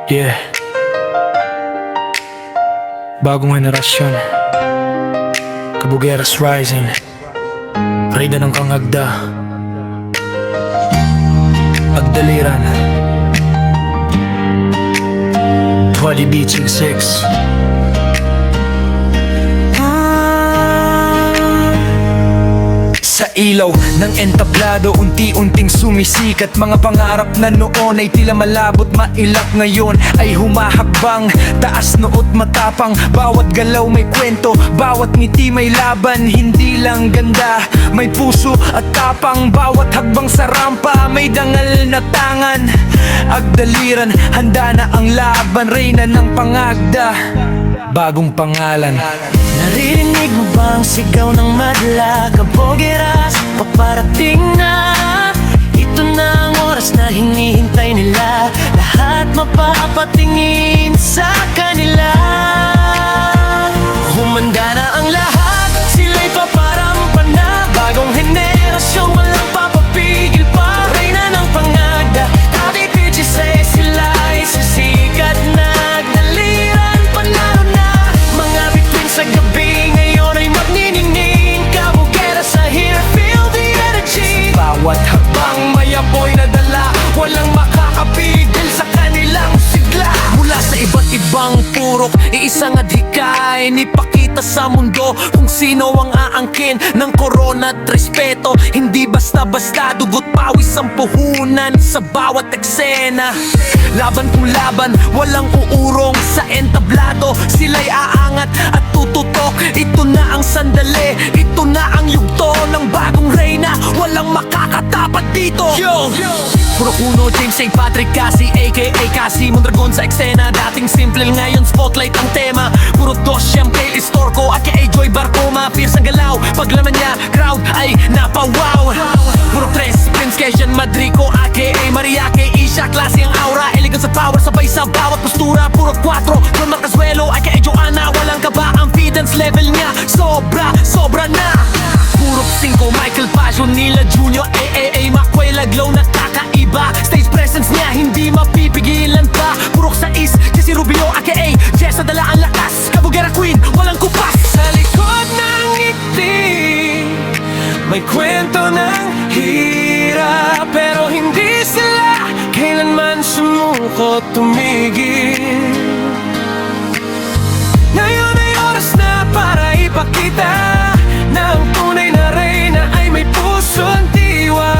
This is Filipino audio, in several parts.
Yeah. Bagong henerasyon, Kabogeras rising, Reyna ng Pangagda, Pagdaliran, 20 beaching 6. Sa ilaw ng entablado, unti-unting sumisikat. Mga pangarap na noon ay tila malabot mailap, ngayon ay humahakbang. Taas noot matapang, bawat galaw may kwento, bawat ngiti may laban. Hindi lang ganda, may puso at tapang. Bawat hagbang sa rampa may dangal na tangan. Agdaliran, handa na ang laban. Reyna ng Pangagda, bagong pangalan. Naririnig mo ba ang sigaw ng madla? Kabogeras, paparating na. Ito na ang oras na hinihintay nila. Lahat mapapatingin sa kanila. Humanda na ang lahat, sila'y paparampa na. Bagong henerasyon, walang papapigil pa. Reyna ng Pangagda, Tabi Pichise, sila ay sisikat na. Agdaliran, panalo na. Mga bituin sa gabi, ngayon ay magniningning. Kabogeras are here, feel the energy. Bawat habang may apoy na dala, walang makakapigil sa kanilang sigla. Mula sa iba't ibang purok, iisang adhikain, ipakita sa mundo kung sino ang aangkin ng korona at respeto. Hindi basta-basta, dugot pawis ang puhunan sa bawat eksena. Laban kung laban, walang uurong sa entablado. Sila'y aangat at tututok. Ito na ang sandali, ito na ang yugto ng bagong Reyna. Walang makakatapat dito. Yo! Puro Uno, James, St. Patrick, Cassie, a.k.a. Cassie Mondragon sa eksena. Dating simple, ngayon spotlight ang tema. Puro dos, Champagne, Istorco, aka Joy Barcoma. Fierce ang galaw, paglaman niya, crowd ay napawaw. Puro tres, Prince Quezon, Madrico, aka Maria, aka Isha. Klase ang aura, elegant sa power, sabay sa bawat postura. Puro 4, Don Marcazuelo, aka Joanna. Walang kaba, ang confidence level niya sobra, sobra na. Puro 5, Michael Passion, Nila Junior, AAA, Makwela, Glow na kakaiba. Stage presence niya, hindi mapipigilan pa. Purok 6, Jesse Rubio, aka Jessa, dala ang lakas. Kabogera Queen, walang kupas. Sa likod ng ngiti, may kwento ng hirap, pero hindi sila kailanman sumuko tumigil. Ngayon ay oras na para ipakita na ang tunay na Reyna ay may puso't diwa.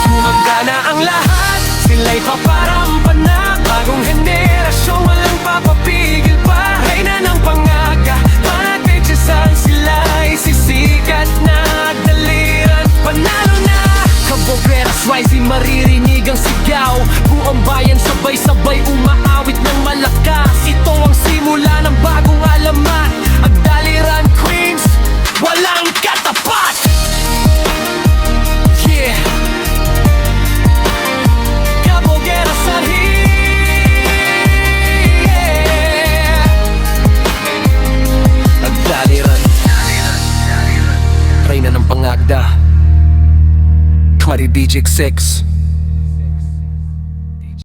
Sumagda na ang lahat, sila'y paparampa na. Bagong henerasyon, walang papapigil pa. Reyna ng Pangagda, panatisasan, sila'y sisikat na. Agdaliran, panalo na. Kabogeras rising, maririnig ang sigaw. Buong bayan sabay-sabay umaawit ng malakas. Ito ang simula ng bagong alamat. Agdaliran Queens, walang katapat. Yeah, Kabogeras are here. Agdaliran, Reyna ng Pangagda, 20 BJ 6.